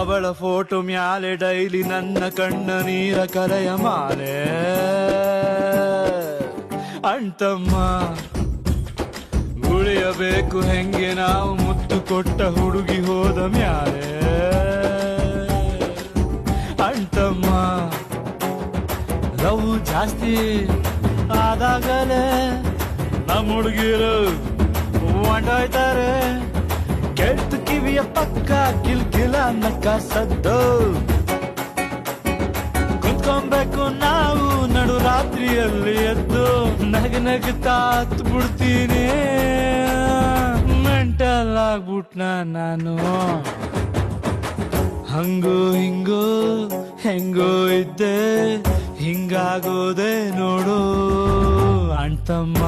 ಅವಳ ಫೋಟೋ ಮ್ಯಾಲೆ ಡೈಲಿ ನನ್ನ ಕಣ್ಣ ನೀರ ಕರೆಯ ಮಾಲೆ ಅಣ್ತಮ್ಮ ಉಳಿಯಬೇಕು ಹೆಂಗೆ ನಾವು ಮುತ್ತು ಕೊಟ್ಟ ಹುಡುಗಿ ಹೋದ ಮ್ಯಾಲೆ ಅಣ್ತಮ್ಮ ಲವ್ ಜಾಸ್ತಿ ಆದಾಗಲೇ ನಮ್ಮ ಹುಡುಗಿರು ಹೊಂಟೋಯ್ತಾರೆ ಕೆಟ್ಟ ಕಿವಿಯ ಪಕ್ಕ ಕಿಲ್ಕಿಲ ನಕ್ಕ ಸದ್ದು ಕುತ್ಕೊಬೇಕು ನಾವು ನಡು ರಾತ್ರಿಯಲ್ಲಿ ಎದ್ದು ನಗನಗ್ತಾ ಬಿಡ್ತೀನಿ ಮೆಂಟಲ್ ಆಗ್ಬಿಟ್ನ ನಾನು ಹಂಗೋ ಹಿಂಗೋ ಹೆಂಗೋ ಇದ್ದೆ ಹಿಂಗಾಗೋದೆ ನೋಡು ಅಣ್ತಮ್ಮ